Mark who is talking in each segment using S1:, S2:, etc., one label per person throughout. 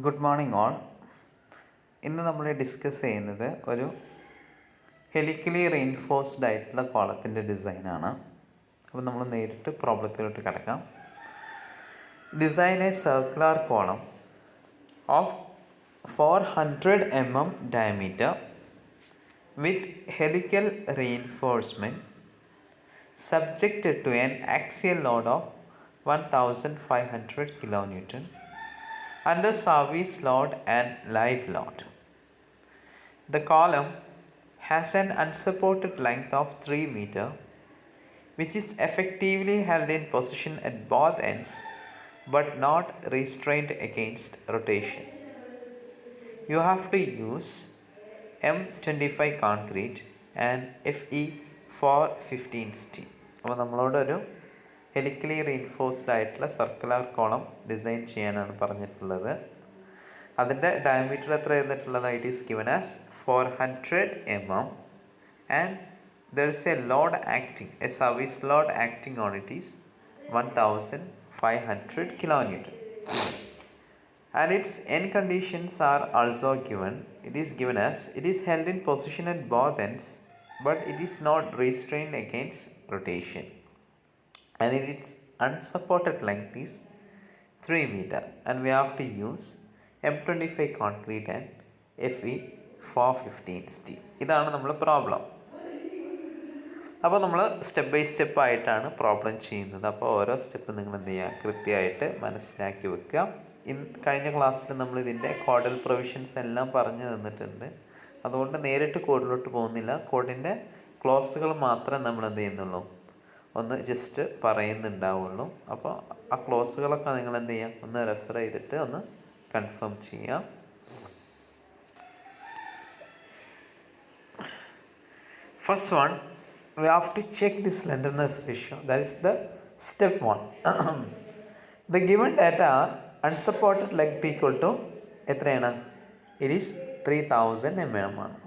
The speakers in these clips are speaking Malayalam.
S1: Good morning all. ഇന്ന് നമ്മൾ ഡിസ്കസ് ചെയ്യുന്നത് ഒരു ഹെലിക്കലി റീൻഫോഴ്സ്ഡ് ആയിട്ടുള്ള കോളത്തിൻ്റെ ഡിസൈനാണ്. അപ്പോൾ നമ്മൾ നേരിട്ട് പ്രോബ്ലത്തിലോട്ട് കിടക്കാം. Design A circular column of 400 mm diameter with helical reinforcement subjected to an axial load of 1500 kN under service load and live load. The column has an unsupported length of 3 meter, which is effectively held in position at both ends but not restrained against rotation. You have to use M25 concrete and FE 415 steel. അപ്പോൾ നമ്മളോടൊരു ഹെലിക്കലി റീൻഫോഴ്സ്ഡ് ആയിട്ടുള്ള സർക്കുലർ കോളം ഡിസൈൻ ചെയ്യാനാണ് പറഞ്ഞിട്ടുള്ളത്. അതിൻ്റെ ഡയമീറ്റർ എത്ര തന്നിട്ടുള്ളത്? It is given as 400 mm and there is A load acting, A service load acting on it is 1500 kN. And its end conditions are also given. It is given as it is held in position at both ends but it is not restrained against rotation. And its unsupported length is 3 meter and we have to use M25 concrete and FE 415 steel. ഇതാണ് നമ്മൾ പ്രോബ്ലം. അപ്പോൾ നമ്മൾ സ്റ്റെപ്പ് ബൈ സ്റ്റെപ്പ് ആയിട്ടാണ് പ്രോബ്ലം ചെയ്യുന്നത്. അപ്പോൾ ഓരോ സ്റ്റെപ്പ് നിങ്ങൾ എന്ത് ചെയ്യുക, കൃത്യമായിട്ട് മനസ്സിലാക്കി വെക്കുക. കഴിഞ്ഞ ക്ലാസ്സിൽ നമ്മൾ ഇതിൻ്റെ കോഡൽ പ്രൊവിഷൻസ് എല്ലാം പറഞ്ഞു തന്നിട്ടുണ്ട്. അതുകൊണ്ട് നേരിട്ട് കോഡിലോട്ട് പോകുന്നില്ല. കോഡിൻ്റെ ക്ലോസുകൾ മാത്രമേ നമ്മൾ എന്ത് ചെയ്യുന്നുള്ളൂ, ഒന്ന് ജസ്റ്റ് പറയുന്നുണ്ടാവുള്ളൂ. അപ്പോൾ ആ ക്ലോസുകളൊക്കെ നിങ്ങൾ എന്ത് ചെയ്യാം, ഒന്ന് റെഫർ ചെയ്തിട്ട് ഒന്ന് കൺഫേം ചെയ്യാം. First one, we have to check the slenderness ratio. That is the step 1. The given data are unsupported length equal to എത്രയാണ്? It is 3000 mm ആണ്.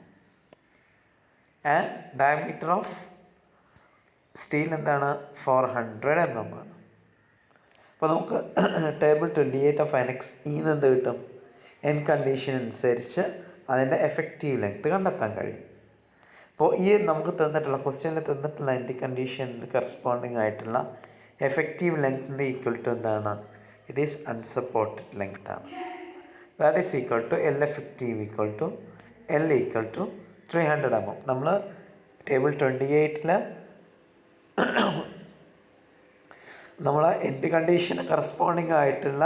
S1: ആൻഡ് ഡയമീറ്റർ ഓഫ് സ്റ്റീൽ എന്താണ്? 400 mm ആണ്. അപ്പോൾ നമുക്ക് ടേബിൾ 28 ഓഫ് അനക്സ് ഇന്ന് എന്ത് കിട്ടും? എൻ കണ്ടീഷൻ അനുസരിച്ച് അതിൻ്റെ എഫക്റ്റീവ് ലെങ്ത് കണ്ടെത്താൻ കഴിയും. അപ്പോൾ ഈ നമുക്ക് തന്നിട്ടുള്ള ക്വസ്റ്റ്യനിൽ തന്നിട്ടുള്ള എൻ്റെ കണ്ടീഷനിൽ കറസ്പോണ്ടിങ് ആയിട്ടുള്ള എഫക്റ്റീവ് ലെങ്ത്തിൻ്റെ ഈക്വൽ ടു എന്താണ്? ഇറ്റ് ഈസ് അൺസപ്പോർട്ടഡ് ലെങ്ത് ആണ്. That is equal to L effective equal to L equal to 300 mm. നമ്മൾ ടേബിൾ 28 നമ്മൾ എൻഡ് കണ്ടീഷന് കറസ്പോണ്ടിങ് ആയിട്ടുള്ള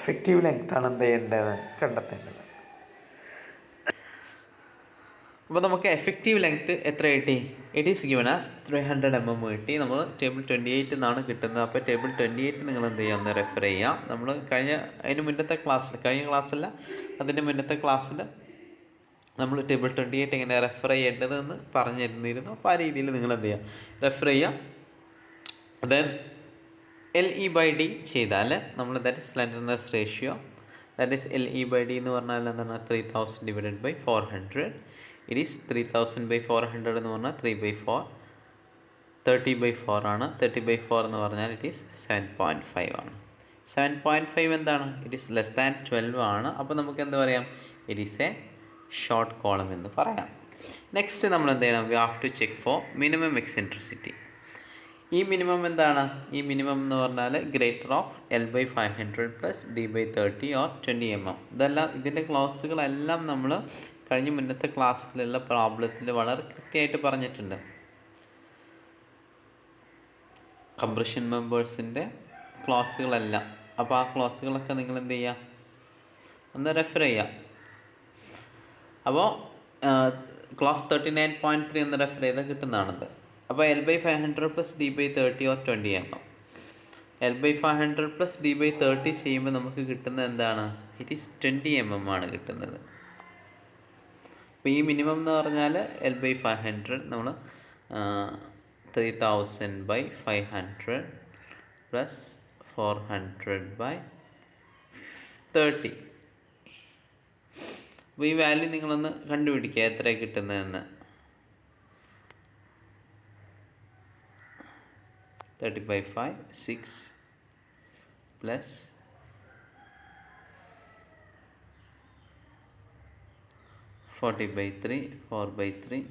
S1: എഫക്റ്റീവ് ലെങ്ത്താണ് എന്ത് ചെയ്യേണ്ടത്, കണ്ടെത്തേണ്ടത്. അപ്പോൾ നമുക്ക് എഫക്റ്റീവ് ലെങ്ത്ത് എത്ര കിട്ടി? It is given as 300 mm കിട്ടി. നമ്മൾ ടേബിൾ 28 നിന്നാണ് കിട്ടുന്നത്. അപ്പോൾ ടേബിൾ 28 നിങ്ങൾ എന്ത് ചെയ്യുക, ഒന്ന് റെഫർ ചെയ്യാം. നമ്മൾ അതിന് മുന്നത്തെ ക്ലാസ്സിൽ, കഴിഞ്ഞ ക്ലാസ്സല്ല അതിൻ്റെ മുന്നത്തെ ക്ലാസ്സിൽ നമ്മൾ ടേബിൾ 28 എങ്ങനെ റെഫർ ചെയ്യേണ്ടതെന്ന് പറഞ്ഞിരുന്നിരുന്നു. അപ്പോൾ ആ രീതിയിൽ നിങ്ങൾ എന്ത് ചെയ്യുക, റെഫർ ചെയ്യാം. ദെൻ LE/D ചെയ്താൽ നമ്മൾ that is slenderness ratio, that is LE/D എന്ന് പറഞ്ഞാൽ എന്താണ്? 3000 ഡിവൈഡഡ് ബൈ 400. ഇറ്റ് ഈസ് 3000/400 എന്ന് പറഞ്ഞാൽ 3/4, 30/4 ആണ്. 30/4 എന്ന് പറഞ്ഞാൽ ഇറ്റ് ഈസ് 7.5 ആണ്. 7.5 എന്താണ്? ഇറ്റ് ഈസ് ലെസ് ദാൻ 12 ആണ്. അപ്പോൾ നമുക്ക് എന്ത് പറയാം? It is a short column എന്ന് പറയാം. നെക്സ്റ്റ് നമ്മൾ എന്ത് ചെയ്യണം? We have to check for minimum eccentricity. ഈ മിനിമം എന്താണ്? ഈ മിനിമം എന്ന് പറഞ്ഞാൽ greater of L/500 plus D/30 or 20 mm. ഇതെല്ലാം ഇതിൻ്റെ ക്ലോസുകളെല്ലാം നമ്മൾ കഴിഞ്ഞ മുന്നത്തെ ക്ലാസ്സിലുള്ള പ്രോബ്ലത്തിൽ വളരെ കൃത്യമായിട്ട് പറഞ്ഞിട്ടുണ്ട്. കംപ്രഷൻ മെമ്പേഴ്സിൻ്റെ ക്ലോസുകളെല്ലാം. അപ്പോൾ ആ ക്ലോസുകളൊക്കെ നിങ്ങൾ എന്ത് ചെയ്യുക, ഒന്ന് റെഫർ ചെയ്യുക. അപ്പോൾ ക്ലാസ് 39.3 ഒന്ന് റെഫർ ചെയ്താൽ കിട്ടുന്നതാണത്. അപ്പോൾ L/500 plus D/30 or 20 mm. L/500 plus D/30 ചെയ്യുമ്പോൾ നമുക്ക് കിട്ടുന്നത് എന്താണ്? ഇറ്റ് ഈസ് 20 mm ആണ് കിട്ടുന്നത്. അപ്പോൾ ഈ മിനിമം എന്ന് പറഞ്ഞാൽ L/500 നമ്മൾ 3000/500 പ്ലസ് 400/30. അപ്പോൾ ഈ വാല്യൂ നിങ്ങളൊന്ന് കണ്ടുപിടിക്കുക എത്രയാണ് കിട്ടുന്നതെന്ന്. 30/5 6 plus 40/3, 4/3,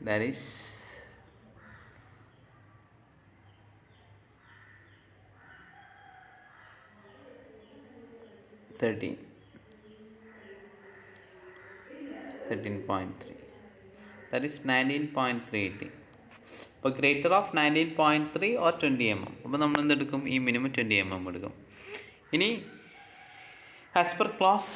S1: that is 13.3, that is 19.380. അപ്പോൾ ഗ്രേറ്റർ ഓഫ് 19.3 or 20 mm. അപ്പോൾ നമ്മൾ എന്തെടുക്കും? ഈ മിനിമം 20 mm എടുക്കും. ഇനി as per class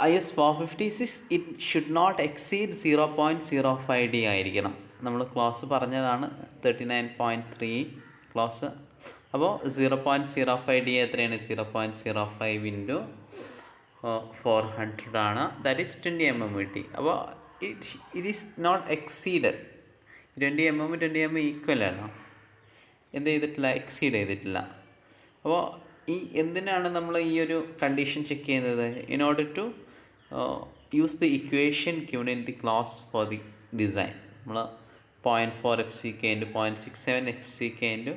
S1: IS 456 it should not exceed 0.05D ആയിരിക്കണം. നമ്മൾ ക്ലാസ് പറഞ്ഞതാണ് 39.3 ക്ലാസ്. അപ്പോൾ 0.05D എത്രയാണ്? 0.05 ഇൻറ്റു 400 ആണ്. ദാറ്റ് ഈസ് 20 mm കിട്ടി. അപ്പോൾ it is not exceeded. 20 mm 20 mm equal ആണ്. എന്ത് ചെയ്തിട്ടില്ല? എക്സീഡ് ചെയ്തിട്ടില്ല. അപ്പോൾ എന്തിനാണ് നമ്മൾ ഈ ഒരു കണ്ടീഷൻ ചെക്ക് ചെയ്യുന്നത്? In order to use the equation given in the class for the design. നമ്മൾ 0.4 FCK into 0.67 FCK into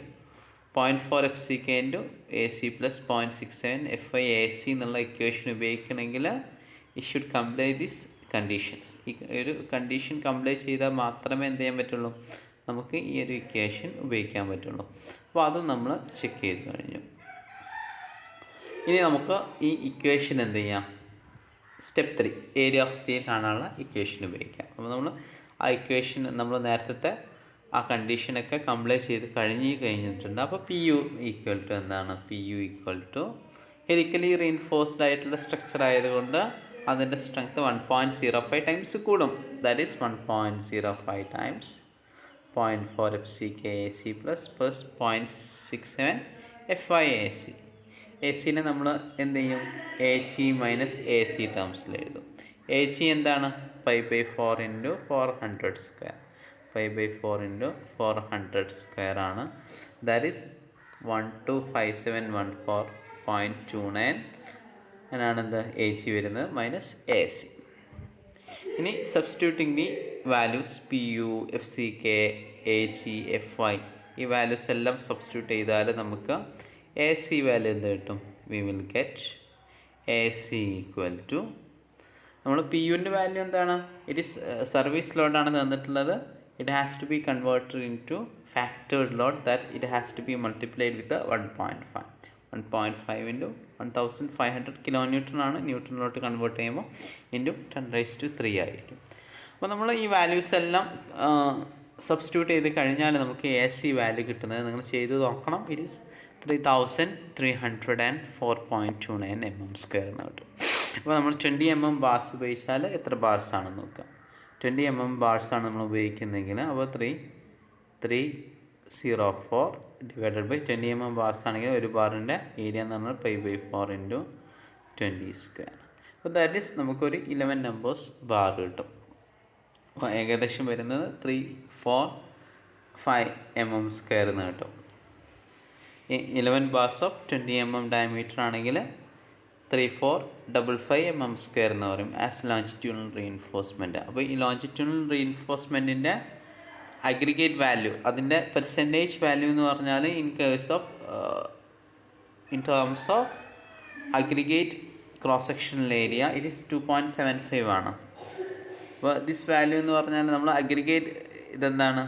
S1: 0.4 FCK into AC plus 0.67 FI AC എന്നുള്ള ഇക്വേഷൻ ഉപയോഗിക്കണമെങ്കിൽ it should comply this conditions. ഈ ഒരു കണ്ടീഷൻ കംപ്ലൈ ചെയ്താൽ മാത്രമേ എന്ത് ചെയ്യാൻ പറ്റുള്ളൂ? നമുക്ക് ഈ ഒരു ഇക്വേഷൻ ഉപയോഗിക്കാൻ പറ്റുള്ളൂ. അപ്പോൾ അത് നമ്മൾ ചെക്ക് ചെയ്ത് കഴിഞ്ഞു. ഇനി നമുക്ക് ഈ ഇക്വേഷൻ എന്ത് ചെയ്യാം? സ്റ്റെപ്പ് 3 ഏരിയ ഓഫ് സ്റ്റീൽ കാണാനുള്ള ഇക്വേഷൻ ഉപയോഗിക്കാം. അപ്പോൾ നമ്മൾ ആ ഇക്വേഷൻ നമ്മൾ നേരത്തെ ആ കണ്ടീഷനൊക്കെ കംപ്ലൈ ചെയ്ത് കഴിഞ്ഞിട്ടുണ്ട്. അപ്പോൾ PU ഈക്വൽ ടു എന്താണ്? PU equal to helically reinforced ആയിട്ടുള്ള സ്ട്രക്ചർ ആയതുകൊണ്ട് അതിൻ്റെ സ്ട്രെങ്ത് 1.05 ടൈംസ് കൂടും. That is 1.05 times 0.4 FCK AC plus 0.67 FI AC. AC-നെ നമ്മൾ എന്ത് ചെയ്യും? AC മൈനസ് AC ടേംസിൽ എഴുതും. AC എന്താണ്? 5/4 ഇൻറ്റു 400 സ്ക്വയർ. 5/4 ഇൻറ്റു 400 സ്ക്വയർ ആണ്. ദാറ്റ് ഈസ് 125714.29 അങ്ങനെയാണ് എന്ത്? AC വരുന്നത് മൈനസ് AC. ഇനി substituting the values PU, FCK, AC, FI ഈ വാല്യൂസ് എല്ലാം സബ്സ്റ്റിറ്റ്യൂട്ട് ചെയ്താൽ നമുക്ക് AC വാല്യൂ എന്ത് കിട്ടും? We will get AC equal to നമ്മൾ PUൻ്റെ വാല്യൂ എന്താണ്? ഇറ്റ് ഈസ് സർവീസ് ലോഡാണ് തന്നിട്ടുള്ളത്. It has to be converted into factored load that it has to be multiplied with 1.5. 1.5 into 1500 kN ആണ്. ന്യൂട്ടണിലോട്ട് കൺവേർട്ട് ചെയ്യുമ്പോൾ ഇൻറ്റു 10⁻³ ആയിരിക്കും. അപ്പോൾ നമ്മൾ ഈ വാല്യൂസ് എല്ലാം സബ്സ്റ്റിറ്റ്യൂട്ട് ചെയ്ത് കഴിഞ്ഞാൽ നമുക്ക് AC വാല്യൂ കിട്ടുന്നത് നിങ്ങൾ ചെയ്ത് നോക്കണം. ഇറ്റ് ഈസ് 3304.29 mm² എന്ന് കിട്ടും. അപ്പോൾ നമ്മൾ 20 mm ബാർസ് ഉപയോഗിച്ചാൽ എത്ര ബാർസ് ആണെന്ന് നോക്കാം. 20 mm ബാർസാണ് നമ്മൾ ഉപയോഗിക്കുന്നതെങ്കിൽ അപ്പോൾ 3304 ഡിവൈഡഡ് ബൈ 20 mm ബാർസ് ആണെങ്കിൽ ഒരു ബാറിൻ്റെ ഏരിയ എന്ന് പറഞ്ഞാൽ 5/4 ഇൻറ്റു 20². അപ്പോൾ ദാറ്റ് ഈസ് നമുക്കൊരു 11 നമ്പേഴ്സ് ബാർ കിട്ടും. അപ്പോൾ ഏകദേശം വരുന്നത് 345 mm² എന്ന് കിട്ടും. 11 ബാർസ് ഓഫ് 20 mm ഡയമീറ്റർ ആണെങ്കിൽ 3455 mm² എന്ന് പറയും ആസ് ലോഞ്ചിറ്റ്യൂണൽ റീഇൻഫോഴ്സ്മെൻറ്റ്. അപ്പോൾ ഈ ലോഞ്ചിറ്റ്യൂണൽ റീഇൻഫോഴ്സ്മെൻറ്റിൻ്റെ അഗ്രിഗേറ്റ് വാല്യൂ അതിൻ്റെ പെർസെൻറ്റേജ് വാല്യൂ എന്ന് പറഞ്ഞാൽ in terms of aggregate cross sectional area it is 2.75 ആണ്. അപ്പോൾ ദിസ് വാല്യൂ എന്ന് പറഞ്ഞാൽ നമ്മൾ അഗ്രിഗേറ്റ് ഇതെന്താണ്?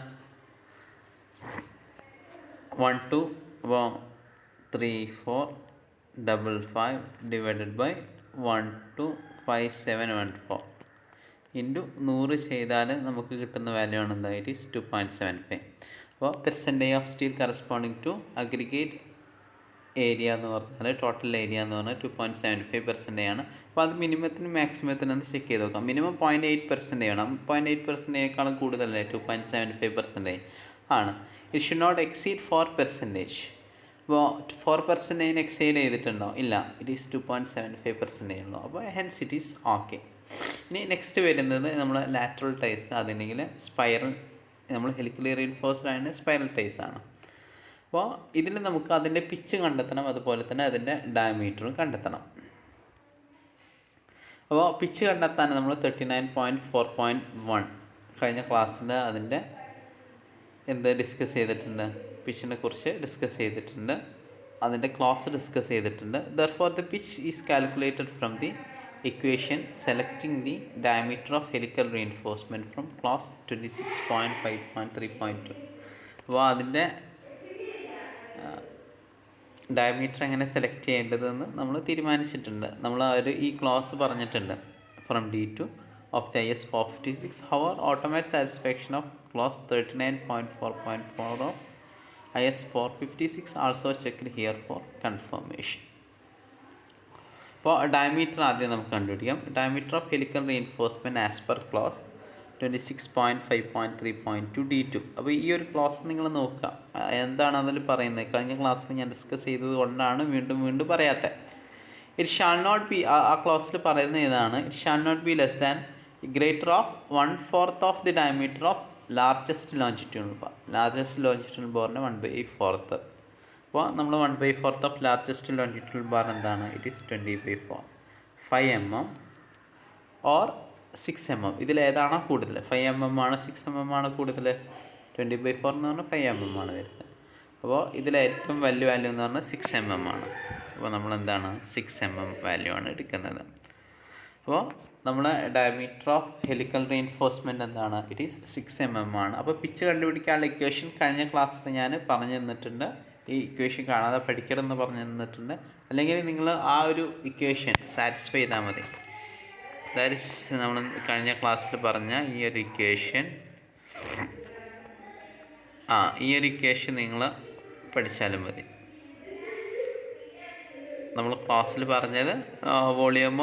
S1: 12 അപ്പോൾ 3455 ഡിവൈഡഡ് ബൈ 125714 ഇൻറ്റു 100 ചെയ്താൽ നമുക്ക് കിട്ടുന്ന വാല്യൂ ആണ് എന്താ? It is 2.75. അപ്പോൾ percentage of steel corresponding to aggregate area എന്ന് പറഞ്ഞാൽ ടോട്ടൽ ഏരിയ എന്ന് പറഞ്ഞാൽ 2.75% ആണ്. അപ്പോൾ അത് മിനിമത്തിന് മാക്സിമത്തിന് ഒന്ന് ചെക്ക് ചെയ്ത് നോക്കാം. മിനിമം 0.8% ആണ്. 0.8%നേക്കാളും കൂടുതലല്ലേ 2.75% ആണ്. It should not exceed 4%. അപ്പോൾ 4% എക്സീഡ് ചെയ്തിട്ടുണ്ടോ? ഇല്ല. ഇറ്റ് ഈസ് 2.75% ഉള്ളൂ. അപ്പോൾ ഹെൻസ് ഇറ്റ് ഈസ് ഓക്കെ. ഇനി നെക്സ്റ്റ് വരുന്നത് നമ്മൾ ലാറ്ററൽ ടൈസ് അതിനെങ്കിൽ സ്പൈറൽ നമ്മൾ ഹെലിക്കലി റീഇൻഫോഴ്സ്ഡ് ആയതിന് സ്പൈറൽ ടൈസ് ആണ്. അപ്പോൾ ഇതിൽ നമുക്ക് അതിൻ്റെ പിച്ച് കണ്ടെത്തണം, അതുപോലെ തന്നെ അതിൻ്റെ ഡയമീറ്ററും കണ്ടെത്തണം. അപ്പോൾ പിച്ച് കണ്ടെത്താൻ നമ്മൾ 39.4.1 കഴിഞ്ഞ ക്ലാസ്സിൽ അതിൻ്റെ ഡിസ്കസ് ചെയ്തിട്ടുണ്ട്. പിച്ചിനെ കുറിച്ച് ഡിസ്കസ് ചെയ്തിട്ടുണ്ട്, അതിൻ്റെ ക്ലാസ് ഡിസ്കസ് ചെയ്തിട്ടുണ്ട്. Therefore the pitch is calculated from the equation selecting the diameter of helical reinforcement from close 26.5.3.2. അപ്പോൾ അതിൻ്റെ ഡയമീറ്റർ എങ്ങനെ സെലക്ട് ചെയ്യേണ്ടതെന്ന് നമ്മൾ തീരുമാനിച്ചിട്ടുണ്ട്. നമ്മൾ ഈ ക്ലോസ് പറഞ്ഞിട്ടുണ്ട് from D2 of the IS 456. However, automatic satisfaction of clause 39.4.4 of IS 456 also checked here for confirmation. അപ്പോൾ ഡയമീറ്റർ ആദ്യം നമുക്ക് കണ്ടുപിടിക്കാം. Diameter of helical reinforcement as per close 26.5.3.2 D2. അപ്പോൾ ഈ ഒരു ക്ലോസ് നിങ്ങൾ നോക്കുക, എന്താണ് അതിൽ പറയുന്നത്. കഴിഞ്ഞ ക്ലാസ്സിൽ ഞാൻ ഡിസ്കസ് ചെയ്തത് കൊണ്ടാണ് വീണ്ടും പറയാത്തത്. ഇറ്റ് ഷാൾ നോട്ട് ബി, ആ ക്ലോസിൽ പറയുന്നത് ഏതാണ്? It shall not be less than greater of 1/4 of the diameter of largest longitudinal bar. Largest longitudinal ബാറിൻ്റെ 1/4. അപ്പോൾ നമ്മൾ 1/4 ഓഫ് ലാർജസ്റ്റ് ലോഞ്ചിറ്റ്യൂണൽ ബാർ എന്താണ്? It is 20/4. 5 mm or 6 mm. ഇതിലേതാണോ കൂടുതൽ? 5 mm ആണ് 6 mm ആണ് കൂടുതൽ? 20/4 എന്ന് പറഞ്ഞാൽ 5 mm ആണ് വരുന്നത്. അപ്പോൾ ഇതിലേറ്റവും വലിയ വാല്യൂ എന്ന് പറഞ്ഞാൽ 6 mm ആണ്. അപ്പോൾ നമ്മൾ എന്താണ്? 6 mm വാല്യൂ ആണ് എടുക്കുന്നത്. അപ്പോൾ നമ്മൾ ഡയമീറ്റർ ഓഫ് ഹെലിക്കൽ റീഇൻഫോഴ്സ്മെൻറ്റ് എന്താണ്? ഇറ്റ് ഈസ് 6 mm ആണ്. അപ്പോൾ പിച്ച് കണ്ടുപിടിക്കാനുള്ള ഇക്വേഷൻ കഴിഞ്ഞ ക്ലാസ്സിൽ ഞാൻ പറഞ്ഞു തന്നിട്ടുണ്ട്. ഈ ഇക്വേഷൻ കാണാതെ പഠിക്കണമെന്ന് പറഞ്ഞു തന്നിട്ടുണ്ട്. അല്ലെങ്കിൽ നിങ്ങൾ ആ ഒരു ഇക്വേഷൻ സാറ്റിസ്ഫൈ ചെയ്താൽ മതി. ദാറ്റ് ഈസ് നമ്മൾ കഴിഞ്ഞ ക്ലാസ്സിൽ പറഞ്ഞ ഈ ഒരു ഇക്വേഷൻ, ഈ ഒരു ഇക്വേഷൻ നിങ്ങൾ പഠിച്ചാലും മതി. നമ്മൾ ക്ലാസ്സിൽ പറഞ്ഞത് volume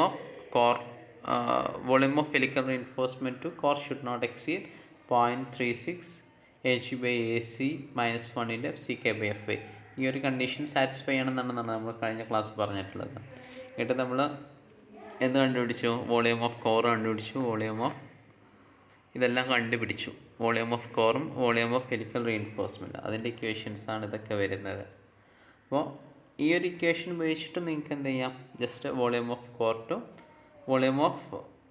S1: of helical reinforcement to core should not exceed 0.36 H/AC -1 × FCK/FA. ഈ ഒരു കണ്ടീഷൻ സാറ്റിസ്ഫൈ ചെയ്യണമെന്നാണ് നമ്മൾ കഴിഞ്ഞ ക്ലാസ് പറഞ്ഞിട്ടുള്ളത്. എന്നിട്ട് നമ്മൾ എന്ത് കണ്ടുപിടിച്ചു? വോളിയം ഓഫ് കോർ കണ്ടുപിടിച്ചു, ഇതെല്ലാം കണ്ടുപിടിച്ചു. വോളിയം ഓഫ് കോറും വോളിയം ഓഫ് ഹെലിക്കൽ റീഇൻഫോഴ്സ്മെൻറ്റ്, അതിൻ്റെ ഇക്വേഷൻസാണ് ഇതൊക്കെ വരുന്നത്. അപ്പോൾ ഈ ഒരു ഇക്വേഷൻ ഉപയോഗിച്ചിട്ട് നിങ്ങൾക്ക് എന്ത് ചെയ്യാം? Just volume of core to volume of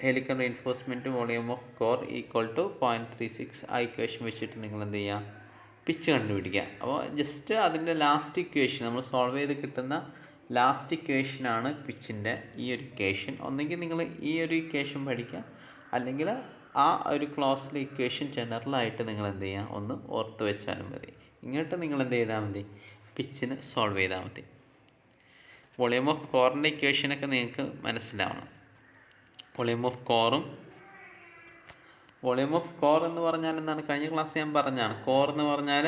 S1: helical reinforcement volume of core equal to 0.36 ആ ഇക്വേഷൻ വെച്ചിട്ട് നിങ്ങൾ എന്ത് ചെയ്യുക? പിച്ച് കണ്ടുപിടിക്കുക. അപ്പോൾ ജസ്റ്റ് അതിൻ്റെ ലാസ്റ്റ് ഇക്വേഷൻ നമ്മൾ സോൾവ് ചെയ്ത് കിട്ടുന്ന ലാസ്റ്റ് ഇക്വേഷനാണ് പിച്ചിൻ്റെ ഈ ഒരു ഇക്വേഷൻ. ഒന്നെങ്കിൽ നിങ്ങൾ ഈ ഒരു ഇക്വേഷൻ പഠിക്കുക, അല്ലെങ്കിൽ ആ ഒരു ക്ലോസിലെ ഇക്വേഷൻ ജനറലായിട്ട് നിങ്ങൾ എന്ത് ചെയ്യുക? ഒന്ന് ഓർത്ത് വെച്ചാലും മതി. ഇങ്ങോട്ട് നിങ്ങൾ എന്ത് ചെയ്താൽ മതി? പിച്ചിന് സോൾവ് ചെയ്താൽ മതി. വോളിയം ഓഫ് കോറിൻ്റെ ഇക്വേഷനൊക്കെ നിങ്ങൾക്ക് മനസ്സിലാവണം. വോളിയം ഓഫ് കോർ എന്ന് പറഞ്ഞാൽ എന്താണ്? കഴിഞ്ഞ ക്ലാസ് ഞാൻ പറഞ്ഞാണ്. കോർ എന്ന് പറഞ്ഞാൽ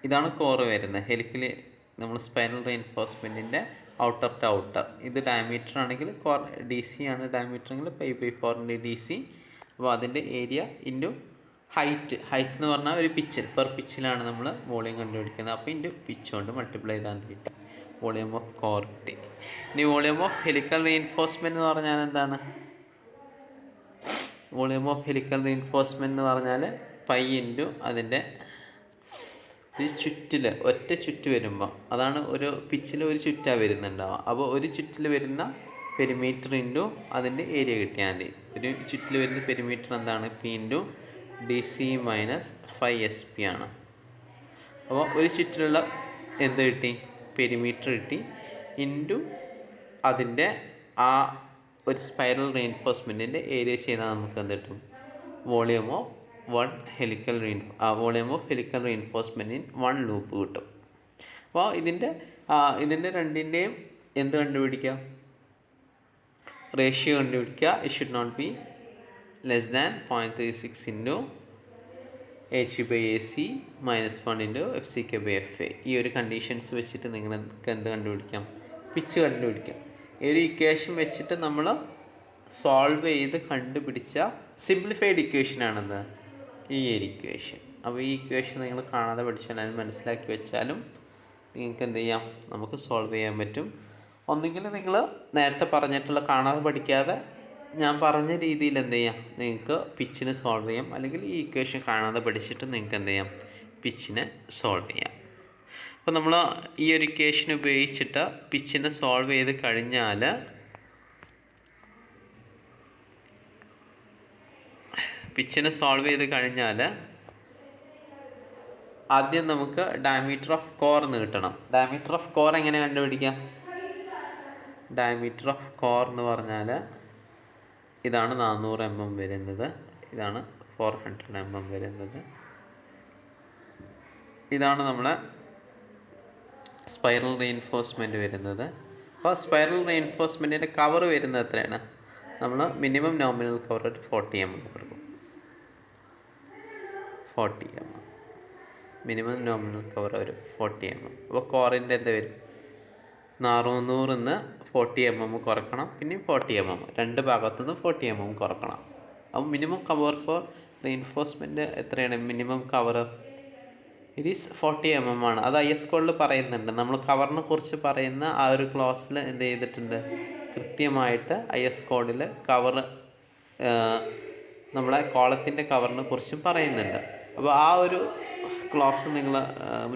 S1: ഇതാണ് കോറ് വരുന്നത്. ഹെലിക്കൽ നമ്മൾ സ്പൈനൽ റീഇൻഫോഴ്സ്മെൻറ്റിൻ്റെ ഔട്ടർ ടു ഔട്ടർ. ഇത് ഡയമീറ്റർ ആണെങ്കിൽ കോർ DC ആണ്. ഡയമീറ്റർ എങ്കിൽ 5/4 × DC. അപ്പോൾ അതിൻ്റെ ഏരിയ ഇൻറ്റു ഹൈറ്റ് എന്ന് പറഞ്ഞാൽ ഒരു പിച്ചിൽ പെർ പിച്ചിലാണ് നമ്മൾ വോളിയം കണ്ടുപിടിക്കുന്നത്. അപ്പോൾ ഇൻറ്റു പിച്ച് കൊണ്ട് മൾട്ടിപ്ലൈ ചെയ്താൽ കിട്ടും വോളിയം ഓഫ് കോർ കിട്ടി. ഇനി വോളിയം ഓഫ് ഹെലിക്കൽ റീഇൻഫോഴ്സ്മെൻറ്റ് എന്ന് പറഞ്ഞാൽ എന്താണ്? വോളിയം ഓഫ് ഹെലിക്കൽ റീഇൻഫോഴ്സ്മെൻറ്റ് എന്ന് പറഞ്ഞാൽ പൈ ഇൻറ്റു അതിൻ്റെ ഒരു ചുറ്റിൽ ഒറ്റ ചുറ്റ് വരുമ്പോൾ, അതാണ് ഒരു പിച്ചിൽ ഒരു ചുറ്റാണ് വരുന്നുണ്ടാവുക. അപ്പോൾ ഒരു ചുറ്റിൽ വരുന്ന പെരിമീറ്റർ ഇൻറ്റു അതിൻ്റെ ഏരിയ കിട്ടിയാൽ മതി. ഒരു ചുറ്റിൽ വരുന്ന പെരിമീറ്റർ എന്താണ്? P × DC - 5SP ആണ്. അപ്പോൾ ഒരു ചുറ്റിലുള്ള എന്ത് കിട്ടി? പെരിമീറ്റർ കിട്ടി ഇൻറ്റു അതിൻ്റെ ആ ഒരു സ്പൈറൽ റീഇൻഫോഴ്സ്മെൻറ്റിൻ്റെ ഏരിയ ചെയ്താൽ നമുക്ക് എന്ത് കിട്ടും? Volume of helical reinforcement in 1 loop കിട്ടും. അപ്പോൾ ഇതിൻ്റെ രണ്ടിൻ്റെയും എന്ത് കണ്ടുപിടിക്കാം? റേഷ്യോ കണ്ടുപിടിക്കുക. It should not be less than 0.36 × H/AC -1 × FCK/FA. ഈ ഒരു കണ്ടീഷൻസ് വെച്ചിട്ട് നിങ്ങൾക്ക് എന്ത് കണ്ടുപിടിക്കാം? പിച്ച് കണ്ടുപിടിക്കാം. ഈ ഒരു ഇക്വേഷൻ വെച്ചിട്ട് നമ്മൾ സോൾവ് ചെയ്ത് കണ്ടുപിടിച്ച സിംപ്ലിഫൈഡ് ഇക്വേഷനാണെന്ന് ഈ ഒരു ഇക്വേഷൻ. അപ്പോൾ ഈ ഇക്വേഷൻ നിങ്ങൾ കാണാതെ പഠിച്ചാലും മനസ്സിലാക്കി വെച്ചാലും നിങ്ങൾക്ക് എന്ത് ചെയ്യാം? നമുക്ക് സോൾവ് ചെയ്യാൻ പറ്റും. ഒന്നുകിൽ നിങ്ങൾ നേരത്തെ പറഞ്ഞിട്ടുള്ള കാണാതെ പഠിക്കാതെ ഞാൻ പറഞ്ഞ രീതിയിൽ എന്ത് ചെയ്യാം? നിങ്ങൾക്ക് പിച്ചിന് സോൾവ് ചെയ്യാം. അല്ലെങ്കിൽ ഈ ഇക്വേഷൻ കാണാതെ പഠിച്ചിട്ട് നിങ്ങൾക്ക് എന്ത് ചെയ്യാം? പിച്ചിനെ സോൾവ് ചെയ്യാം. അപ്പോൾ നമ്മൾ ഈ ഒരു ഇക്വേഷൻ ഉപയോഗിച്ചിട്ട് പിച്ചിനെ സോൾവ് ചെയ്ത് കഴിഞ്ഞാൽ ആദ്യം നമുക്ക് ഡയമീറ്റർ ഓഫ് കോർ എന്ന് കിട്ടണം. ഡയമീറ്റർ ഓഫ് കോർ എങ്ങനെ കണ്ടുപിടിക്കാം? ഡയമീറ്റർ ഓഫ് കോർ എന്ന് പറഞ്ഞാൽ ഇതാണ് 400 mm വരുന്നത്, ഇതാണ് 400 mm വരുന്നത്. ഇതാണ് നമ്മളെ സ്പൈറൽ റീഇൻഫോഴ്സ്മെൻറ്റ് വരുന്നത്. അപ്പോൾ സ്പൈറൽ റീഇൻഫോഴ്സ്മെൻറ്റിൻ്റെ കവർ വരുന്നത് എത്രയാണ്? നമ്മൾ മിനിമം നോമിനൽ കവർ ഒരു 40 mm കൊടുക്കും. 40 mm മിനിമം നോമിനൽ കവർ ഒരു 40 mm. അപ്പോൾ കോറിൻ്റെ എന്ത് വരും? 400 40 mm കുറക്കണം, പിന്നെയും 40 mm, രണ്ട് ഭാഗത്തുനിന്ന് 40 mm കുറക്കണം. അപ്പോൾ മിനിമം കവർ ഫോർ റീഇൻഫോഴ്സ്മെൻറ്റ് എത്രയാണ്? Minimum cover it is 40 mm ആണ്. അത് IS കോഡിൽ പറയുന്നുണ്ട്. നമ്മൾ കവറിനെ കുറിച്ച് പറയുന്ന ആ ഒരു ക്ലോസിൽ എന്ത് ചെയ്തിട്ടുണ്ട്? കൃത്യമായിട്ട് IS കോഡിൽ കവർ നമ്മളെ കോളത്തിൻ്റെ കവറിനെ കുറിച്ചും പറയുന്നുണ്ട്. അപ്പോൾ ആ ഒരു ക്ലോസ് നിങ്ങൾ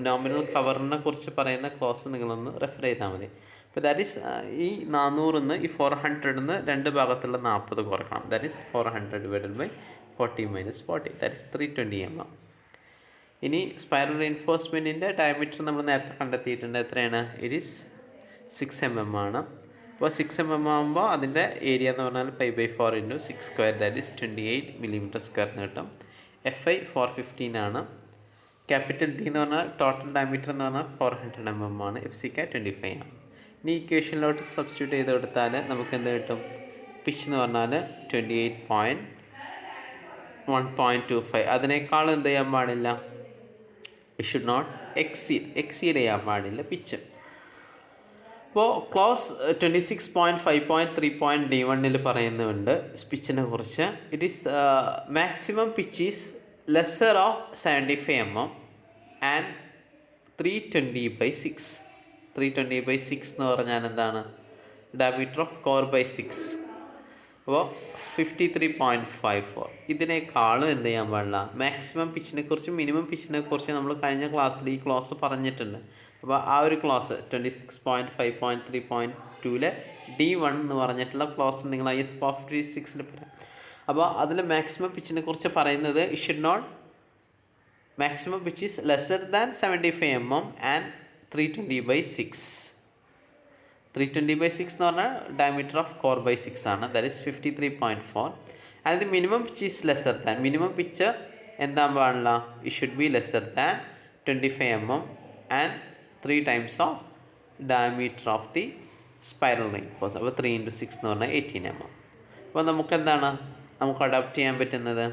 S1: നോമിനൽ കവറിനെ കുറിച്ച് പറയുന്ന ക്ലോസ് നിങ്ങളൊന്ന് റെഫർ ചെയ്താൽ മതി. അപ്പോൾ ദാറ്റ് ഈസ് ഈ 400 ഈ 400 രണ്ട് ഭാഗത്തുള്ള 40 കുറക്കണം. That is 400 divided by 40 - 40, that is 320 mm. ഇനി സ്പൈറൽ റീഇൻഫോഴ്സ്മെൻറ്റിൻ്റെ ഡയമീറ്റർ നമ്മൾ നേരത്തെ കണ്ടെത്തിയിട്ടുണ്ട്. എത്രയാണ്? ഇറ്റ് ഈസ് 6 mm ആണ്. അപ്പോൾ 6 mm ആകുമ്പോൾ അതിൻ്റെ ഏരിയ എന്ന് പറഞ്ഞാൽ 5/4 × 6², ദാറ്റ് ഈസ് 28 mm² എന്ന് കിട്ടും. FI 415 ആണ്. ക്യാപിറ്റൽ D എന്ന് പറഞ്ഞാൽ ടോട്ടൽ ഡയമീറ്റർ എന്ന് പറഞ്ഞാൽ 400 mm ആണ്. FCK 25 ആണ്. ഇനി ഇക്വേഷനിലോട്ട് സബ്സ്റ്റിറ്റ്യൂട്ട് ചെയ്ത് കൊടുത്താൽ നമുക്ക് എന്ത് കിട്ടും? പിച്ച് എന്ന് പറഞ്ഞാൽ 28.1.25. അതിനേക്കാളും എന്ത് ചെയ്യാൻ പാടില്ല? ഇറ്റ് ഷുഡ് നോട്ട് എക്സീഡ് ചെയ്യാൻ പാടില്ല പിച്ച്. അപ്പോൾ ക്ലോസ് 26.5.3.D1 പറയുന്നുണ്ട് പിച്ചിനെ കുറിച്ച്. It is maximum pitch is lesser of 75 mm and 320/6. 320/6 എന്ന് പറഞ്ഞാൽ എന്താണ്? Diameter of core by 6. അപ്പോൾ 53.54. ഇതിനേക്കാളും എന്ത് ചെയ്യാൻ പാടില്ല? മാക്സിമം പിച്ചിനെ കുറിച്ച് മിനിമം പിച്ചിനെ കുറിച്ച് നമ്മൾ കഴിഞ്ഞ ക്ലാസ്സിൽ ഈ ക്ലോസ് പറഞ്ഞിട്ടുണ്ട്. അപ്പോൾ ആ ഒരു ക്ലോസ് 26.5.3.2 D1 എന്ന് പറഞ്ഞിട്ടുള്ള ക്ലോസ് നിങ്ങൾ IS 456 പറയാം. അപ്പോൾ അതിൽ മാക്സിമം പിച്ചിനെ കുറിച്ച് പറയുന്നത് it should not maximum pitch is lesser than 75 mm and 320/6. 320/6 എന്ന് പറഞ്ഞാൽ ഡയമീറ്റർ ഓഫ് കോർ ബൈ 6 ആണ്. That is 53.4. And the minimum pitch is lesser than, minimum pitch എന്താ പാടില്ല? It should be lesser than 25 mm and 3 times of diameter of the spiral reinforce. അപ്പോൾ 3 × 6 എന്ന് പറഞ്ഞാൽ 18 mm. അപ്പോൾ നമുക്കെന്താണ് നമുക്ക് അഡോപ്റ്റ് ചെയ്യാൻ പറ്റുന്നത്?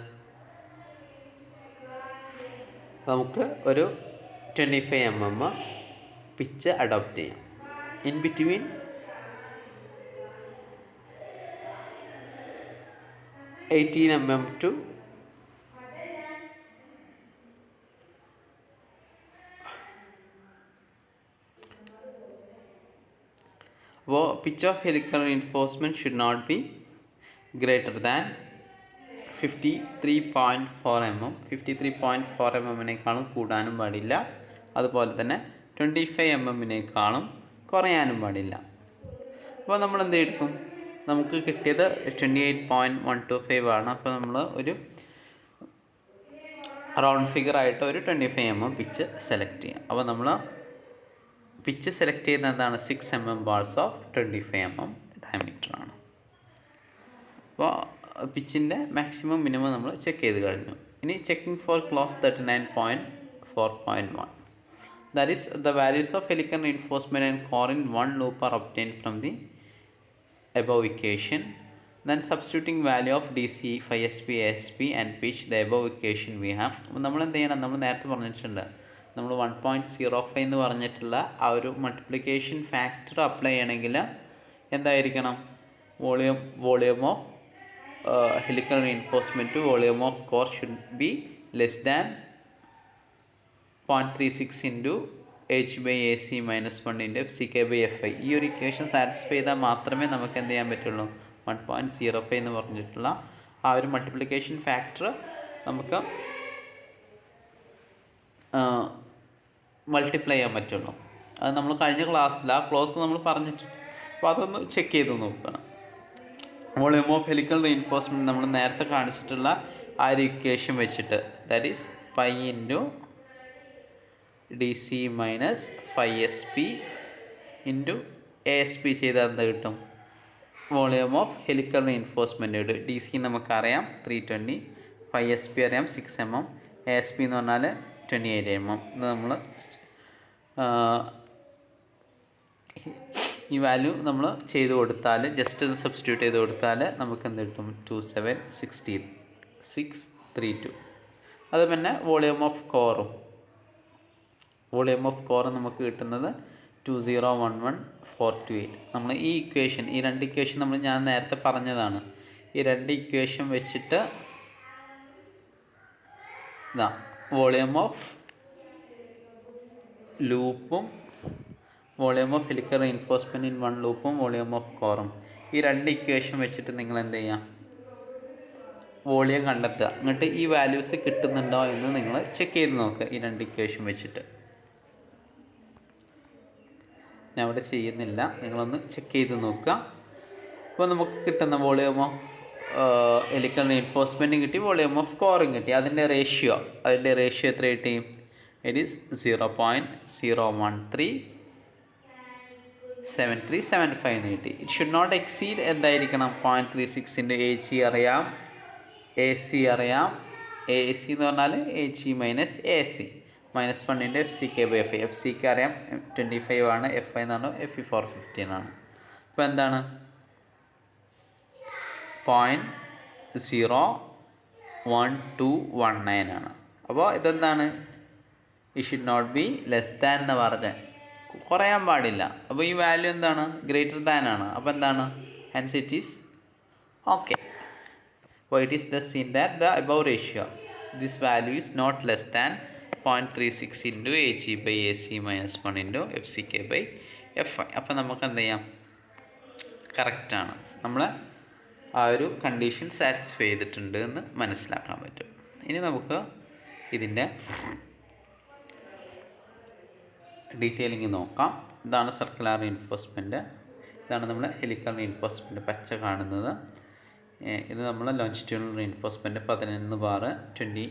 S1: നമുക്ക് ഒരു 25 mm പിച്ച് അഡോപ്റ്റ് ചെയ്യാം. ഇൻ ബിറ്റ്വീൻ 18 mm to അപ്പോൾ pitch of helical reinforcement should not be greater than 53.4 mm. 53.4 mm കൂടാനും പാടില്ല. അതുപോലെ തന്നെ 25 mm കുറയാനും പാടില്ല. അപ്പോൾ നമ്മൾ എന്ത് എടുക്കും? നമുക്ക് കിട്ടിയത് 28.125 ആണ്. അപ്പോൾ നമ്മൾ ഒരു റൗണ്ട് ഫിഗർ ആയിട്ട് ഒരു 25 mm പിച്ച് സെലക്ട് ചെയ്യാം. അപ്പോൾ നമ്മൾ പിച്ച് സെലക്ട് ചെയ്യുന്നത് എന്താണ്? 6 mm bars of 25 mm diameter ആണ്. അപ്പോൾ പിച്ചിൻ്റെ മാക്സിമം മിനിമം നമ്മൾ ചെക്ക് ചെയ്ത് കഴിഞ്ഞു. ഇനി checking for clause 39.4.1. That is, the values of helical reinforcement and core in one loop are obtained from the above equation. Then substituting value of DC, phi SP, ASP and pitch, the above equation we have. നമ്മൾ എന്ത് ചെയ്യണം? നമ്മൾ നേരത്തെ പറഞ്ഞിട്ടുണ്ട്, നമ്മൾ 1.05 എന്ന് പറഞ്ഞിട്ടുള്ള ആ ഒരു മൾട്ടിപ്ലിക്കേഷൻ ഫാക്ടർ അപ്ലൈ ചെയ്യണമെങ്കിൽ എന്തായിരിക്കണം? Volume of helical reinforcement to volume of core should be less than 0.36 into H/AC - 1 into FCK/FI. ഈ ഒരു ഇക്വേഷൻ സാറ്റിസ്ഫൈ ചെയ്താൽ മാത്രമേ നമുക്ക് എന്ത് ചെയ്യാൻ പറ്റുള്ളൂ? 1.05 എന്ന് പറഞ്ഞിട്ടുള്ള ആ ഒരു മൾട്ടിപ്ലിക്കേഷൻ ഫാക്ടർ നമുക്ക് മൾട്ടിപ്ലൈ ചെയ്യാൻ പറ്റുള്ളൂ. അത് നമ്മൾ കഴിഞ്ഞ ക്ലാസ്സിൽ ആ ക്ലോസ് നമ്മൾ പറഞ്ഞിട്ടുണ്ട്. അപ്പോൾ അതൊന്ന് ചെക്ക് ചെയ്ത് നോക്കുക. വോളിയം ഓഫ് ഹെലിക്കൽ റീഇൻഫോഴ്സ്മെൻറ്റ് നമ്മൾ നേരത്തെ കാണിച്ചിട്ടുള്ള ആ ഒരു ഇക്വേഷൻ വെച്ചിട്ട്, that is pi into DC - phi SP into ASP ചെയ്താൽ എന്താ കിട്ടും? Volume of helical reinforcement DC നമുക്കറിയാം 320, 5SP അറിയാം 6 mm, ASP എന്ന് പറഞ്ഞാൽ 28 mm. ഇത് നമ്മൾ ഈ വാല്യൂ നമ്മൾ ചെയ്ത് കൊടുത്താൽ ജസ്റ്റ് ഒന്ന് സബ്സ്റ്റിറ്റ്യൂട്ട് ചെയ്ത് കൊടുത്താൽ നമുക്ക് എന്ത് കിട്ടും? 27632. അത് പിന്നെ വോളിയം ഓഫ് കോർ നമുക്ക് കിട്ടുന്നത് 2011428. നമ്മൾ ഈ ഇക്വേഷൻ, ഈ രണ്ട് ഇക്വേഷൻ ഞാൻ നേരത്തെ പറഞ്ഞതാണ്. ഈ രണ്ട് ഇക്വേഷൻ വെച്ചിട്ട് ഇതാ വോളിയം ഓഫ് ലൂപ്പും volume of helical reinforcement in 1 ലൂപ്പും വോളിയം ഓഫ് കോറും, ഈ രണ്ട് ഇക്വേഷൻ വെച്ചിട്ട് നിങ്ങൾ എന്ത് ചെയ്യാം? വോളിയം കണ്ടെത്തുക. എന്നിട്ട് ഈ വാല്യൂസ് കിട്ടുന്നുണ്ടോ എന്ന് നിങ്ങൾ ചെക്ക് ചെയ്ത് നോക്കുക ഈ രണ്ട് ഇക്വേഷൻ വെച്ചിട്ട്. ഞാൻ ഇവിടെ ചെയ്യുന്നില്ല, നിങ്ങളൊന്ന് ചെക്ക് ചെയ്ത് നോക്കുക. അപ്പോൾ നമുക്ക് കിട്ടുന്ന വോളിയം ഓഫ് ഹെലിക്കൽ റീഇൻഫോഴ്സ്മെൻറ്റും കിട്ടി, വോളിയം ഓഫ് കോറും കിട്ടി. അതിൻ്റെ റേഷ്യോ എത്ര കിട്ടി? ഇറ്റ് ഈസ് 0.0137375 എന്ന് കിട്ടി. ഇറ്റ് ഷുഡ് നോട്ട് എക്സീഡ് എന്തായിരിക്കണം? 0.36 × HE അറിയാം, AC അറിയാം. AC എന്ന് പറഞ്ഞാൽ HE minus AC -1 × FCK/FI. FCK അറിയാം 25 ആണ്, FI എന്ന് പറഞ്ഞാൽ FE4 15 ആണ്. അപ്പോൾ എന്താണ്? 0.01219 ആണ്. അപ്പോൾ ഇതെന്താണ്? It should not be less than എന്ന് പറഞ്ഞത്, കുറയാൻ പാടില്ല. അപ്പോൾ ഈ വാല്യൂ എന്താണ്? ഗ്രേറ്റർ ദാൻ ആണ്. അപ്പോൾ എന്താണ്? Hence it is okay. അപ്പോൾ it is thus in that the above ratio this value is not less than 0.36 × HE/AC -1 × FCK/FI. അപ്പോൾ നമുക്ക് എന്ത് ചെയ്യാം? കറക്റ്റാണ്, നമ്മൾ ആ ഒരു കണ്ടീഷൻ സാറ്റിസ്ഫൈ ചെയ്തിട്ടുണ്ട് എന്ന് മനസ്സിലാക്കാൻ പറ്റും. ഇനി നമുക്ക് ഇതിൻ്റെ ഡീറ്റെയിലിംഗ് നോക്കാം. ഇതാണ് സർക്കുലർ റീഇൻഫോഴ്സ്മെൻറ്റ്, ഇതാണ് നമ്മൾ ഹെലിക്കൽ റീഇൻഫോഴ്സ്മെൻറ്റ് പച്ച കാണുന്നത്. ഇത് നമ്മൾ longitudinal reinforcement 11 bar 20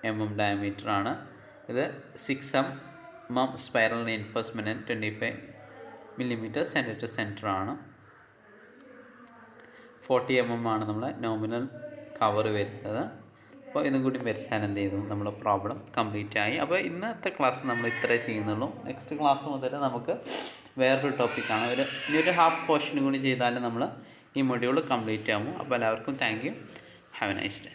S1: mm diameter ആണ്. ഇത് 6 mm spiral reinforcement 25 mm centre to centre ആണ്. 40 mm ആണ് നമ്മൾ നോമിനൽ കവർ വരുന്നത്. അപ്പോൾ ഇതും കൂടി വരച്ചാൽ എന്ത് ചെയ്തു? നമ്മൾ പ്രോബ്ലം കംപ്ലീറ്റ് ആയി. അപ്പോൾ ഇന്നത്തെ ക്ലാസ് നമ്മൾ ഇത്രേ ചെയ്യുന്നുള്ളൂ. നെക്സ്റ്റ് ക്ലാസ് മുതൽ നമുക്ക് വേറൊരു ടോപ്പിക്കാണ്. ഇനി ഒരു ഹാഫ് പോർഷൻ കൂടി ചെയ്താൽ നമ്മൾ ഈ മൊഡ്യൂൾ കംപ്ലീറ്റ് ആകും. അപ്പോൾ എല്ലാവർക്കും thank you. Have A nice day.